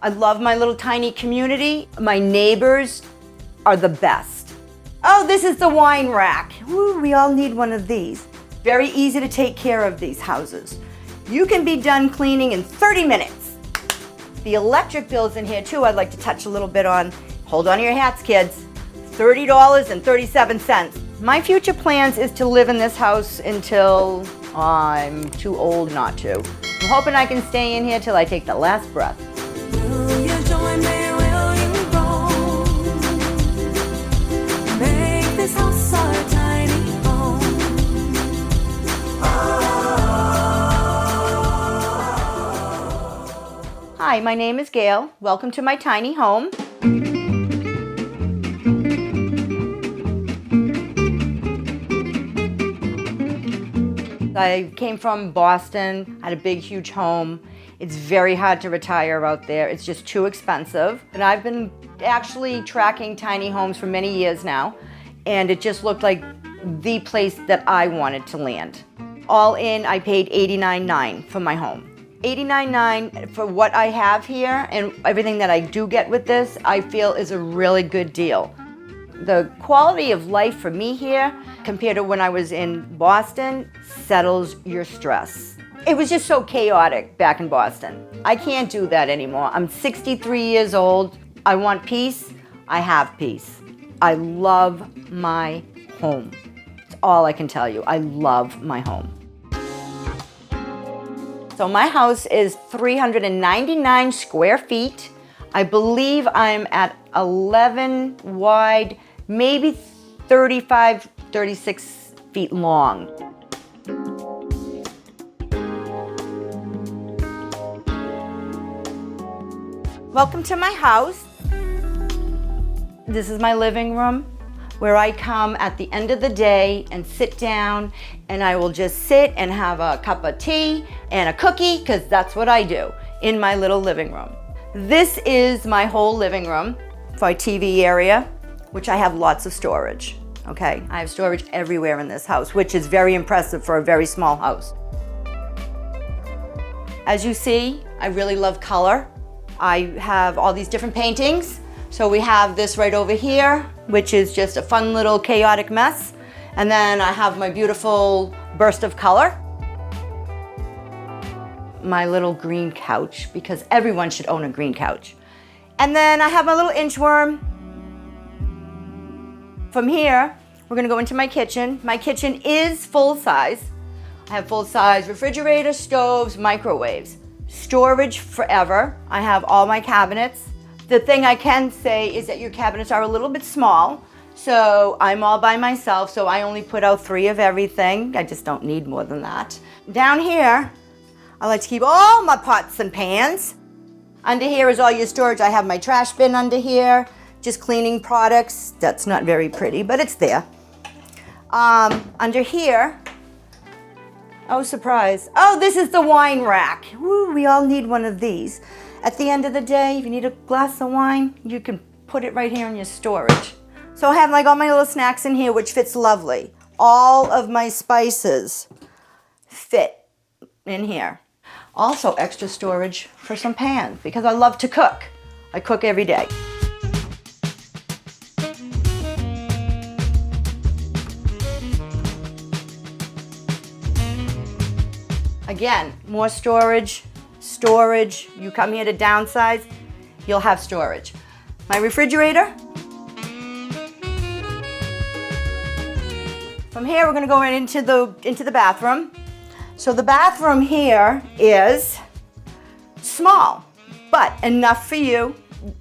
I love my little tiny community. My neighbors are the best. Oh, this is the wine rack. Woo, we all need one of these. Very easy to take care of these houses. You can be done cleaning in 30 minutes. The electric bills in here too, I'd like to touch a little bit on. Hold on to your hats, kids. $30.37. My future plans is to live in this house until I'm too old not to. I'm hoping I can stay in here till I take the last breath. Will you join me? Will you roll? Make this house our tiny home. Hi, my name is Gail. Welcome to my tiny home. I came from Boston, had a big, huge home. It's very hard to retire out there. It's just too expensive. And I've been actually tracking tiny homes for many years now, and it just looked like the place that I wanted to land. All in, I paid $89.9 for my home. $89.9 for what I have here and everything that I do get with this, I feel is a really good deal. The quality of life for me here, compared to when I was in Boston, settles your stress. It was just so chaotic back in Boston. I can't do that anymore. I'm 63 years old. I want peace. I have peace. I love my home. That's all I can tell you. I love my home. So my house is 399 square feet. I believe I'm at 11 wide, maybe 35, 36 feet long. Welcome to my house. This is my living room where I come at the end of the day and sit down and I will just sit and have a cup of tea and a cookie, because that's what I do in my little living room. This is my whole living room, my TV area, which I have lots of storage, okay? I have storage everywhere in this house, which is very impressive for a very small house. As you see, I really love color. I have all these different paintings. So we have this right over here, which is just a fun little chaotic mess. And then I have my beautiful burst of color. My little green couch, because everyone should own a green couch. And then I have my little inchworm. From here, we're gonna go into my kitchen. My kitchen is full size. I have full size refrigerator, stoves, microwaves. Storage forever. I have all my cabinets. The thing I can say is that your cabinets are a little bit small. So I'm all by myself, so I only put out 3 of everything. I just don't need more than that. Down here, I like to keep all my pots and pans. Under here is all your storage. I have my trash bin under here, just cleaning products. That's not very pretty, but it's there. Under here, oh, surprise. Oh, this is the wine rack. Woo, we all need one of these. At the end of the day, if you need a glass of wine, you can put it right here in your storage. So I have like all my little snacks in here, which fits lovely. All of my spices fit in here. Also extra storage for some pans, because I love to cook. I cook every day. Again, more storage. You come here to downsize, you'll have storage. My refrigerator. From here, we're gonna go right into the bathroom. So the bathroom here is small, but enough for you.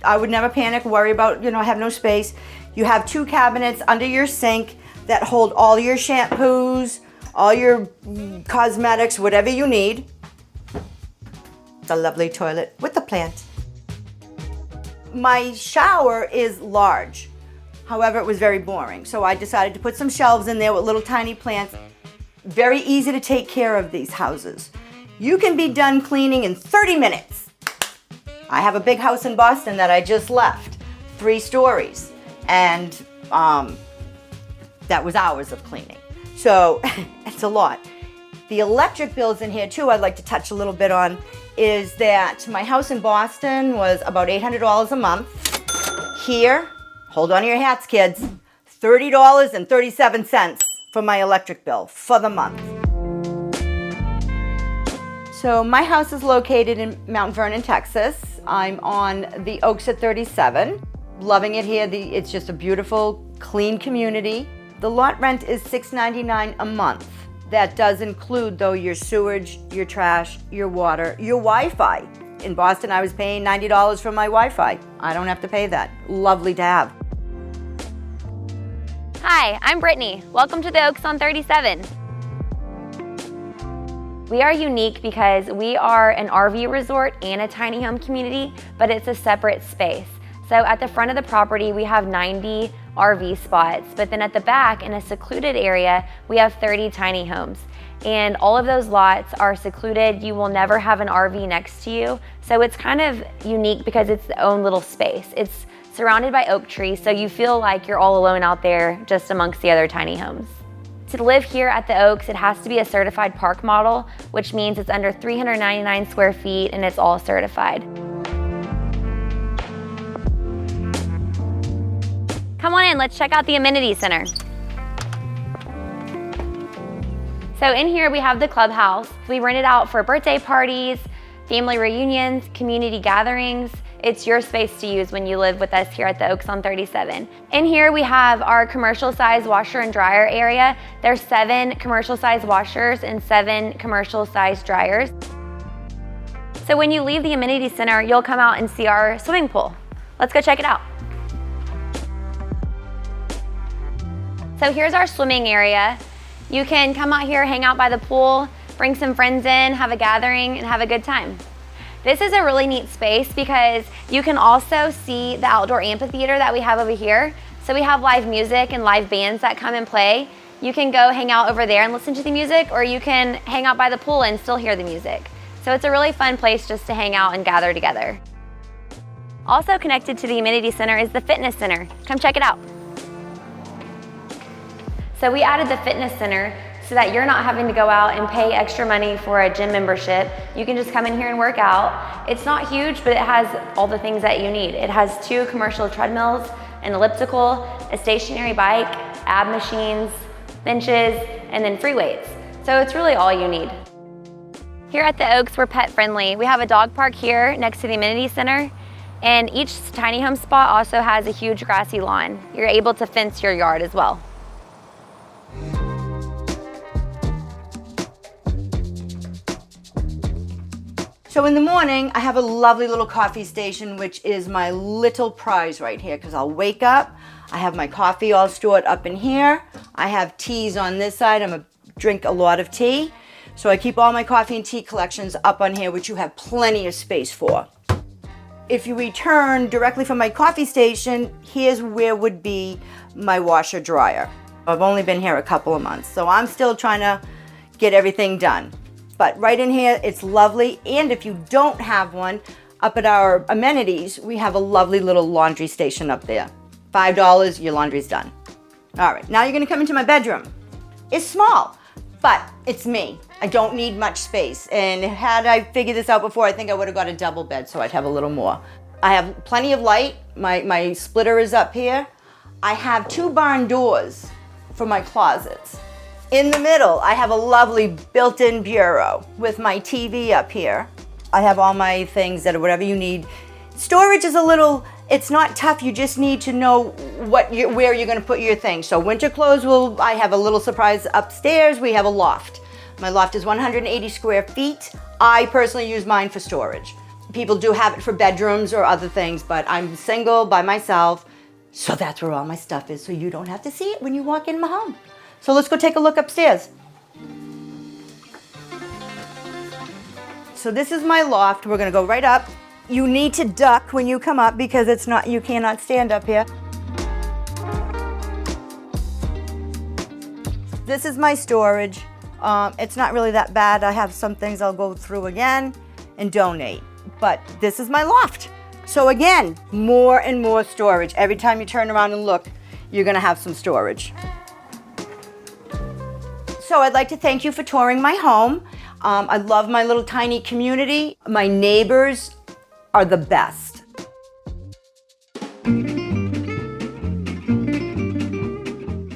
I would never panic, worry about, I have no space. You have 2 cabinets under your sink that hold all your shampoos, all your cosmetics, whatever you need. It's a lovely toilet with a plant. My shower is large. However, it was very boring. So I decided to put some shelves in there with little tiny plants. Very easy to take care of these houses. You can be done cleaning in 30 minutes. I have a big house in Boston that I just left, 3 stories. And that was hours of cleaning. So it's a lot. The electric bills in here too, I'd like to touch a little bit on. is that my house in Boston was about $800 a month. Here, hold on to your hats, kids, $30.37 for my electric bill for the month. So my house is located in Mount Vernon, Texas. I'm on the Oaks at 37. Loving it here. It's just a beautiful, clean community. The lot rent is $6.99 a month. That does include, though, your sewage, your trash, your water, your Wi-Fi. In Boston, I was paying $90 for my Wi-Fi. I don't have to pay that. Lovely to have. Hi, I'm Brittany. Welcome to the Oaks on 37. We are unique because we are an RV resort and a tiny home community, but it's a separate space. So at the front of the property, we have 90 RV spots, but then at the back, in a secluded area, we have 30 tiny homes. And all of those lots are secluded. You will never have an RV next to you. So it's kind of unique because it's its own little space. It's surrounded by oak trees, so you feel like you're all alone out there just amongst the other tiny homes. To live here at the Oaks, it has to be a certified park model, which means it's under 399 square feet and it's all certified. Come on in, let's check out the amenity center. So in here we have the clubhouse. We rent it out for birthday parties, family reunions, community gatherings. It's your space to use when you live with us here at the Oaks on 37. In here we have our commercial size washer and dryer area. There's 7 commercial size washers and 7 commercial size dryers. So when you leave the amenity center, you'll come out and see our swimming pool. Let's go check it out. So here's our swimming area. You can come out here, hang out by the pool, bring some friends in, have a gathering, and have a good time. This is a really neat space because you can also see the outdoor amphitheater that we have over here. So we have live music and live bands that come and play. You can go hang out over there and listen to the music, or you can hang out by the pool and still hear the music. So it's a really fun place just to hang out and gather together. Also connected to the amenity center is the fitness center. Come check it out. So we added the fitness center so that you're not having to go out and pay extra money for a gym membership. You can just come in here and work out. It's not huge, but it has all the things that you need. It has 2 commercial treadmills, an elliptical, a stationary bike, ab machines, benches, and then free weights. So it's really all you need. Here at the Oaks, we're pet friendly. We have a dog park here next to the amenity center, and each tiny home spot also has a huge grassy lawn. You're able to fence your yard as well. So in the morning, I have a lovely little coffee station, which is my little prize right here, because I'll wake up, I have my coffee all stored up in here. I have teas on this side. Drink a lot of tea. So I keep all my coffee and tea collections up on here, which you have plenty of space for. If you return directly from my coffee station, here's where would be my washer dryer. I've only been here a couple of months, so I'm still trying to get everything done. But right in here, it's lovely. And if you don't have one, up at our amenities, we have a lovely little laundry station up there. $5, your laundry's done. All right, now you're gonna come into my bedroom. It's small, but it's me. I don't need much space. And had I figured this out before, I think I would have got a double bed so I'd have a little more. I have plenty of light. My splitter is up here. I have 2 barn doors for my closets. In the middle, I have a lovely built-in bureau with my TV up here. I have all my things that are whatever you need. Storage is it's not tough. You just need to know where you're gonna put your things. So winter clothes I have a little surprise upstairs. We have a loft. My loft is 180 square feet. I personally use mine for storage. People do have it for bedrooms or other things, but I'm single by myself. So that's where all my stuff is, so you don't have to see it when you walk in my home. So let's go take a look upstairs. So this is my loft. We're gonna go right up. You need to duck when you come up because you cannot stand up here. This is my storage. It's not really that bad. I have some things I'll go through again and donate, but this is my loft. So again, more and more storage. Every time you turn around and look, you're gonna have some storage. So I'd like to thank you for touring my home. I love my little tiny community. My neighbors are the best.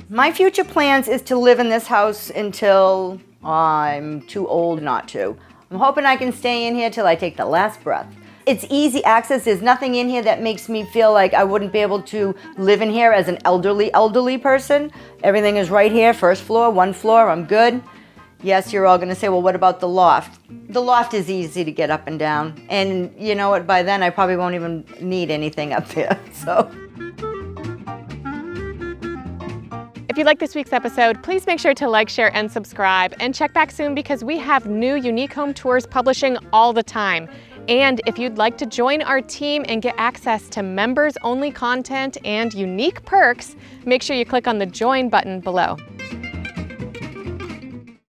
My future plans is to live in this house until I'm too old not to. I'm hoping I can stay in here till I take the last breath. It's easy access. There's nothing in here that makes me feel like I wouldn't be able to live in here as an elderly person. Everything is right here, first floor, one floor, I'm good. Yes, you're all gonna say, well, what about the loft? The loft is easy to get up and down. And you know what, by then I probably won't even need anything up there, so. If you like this week's episode, please make sure to like, share, and subscribe. And check back soon because we have new unique home tours publishing all the time. And if you'd like to join our team and get access to members-only content and unique perks, make sure you click on the join button below.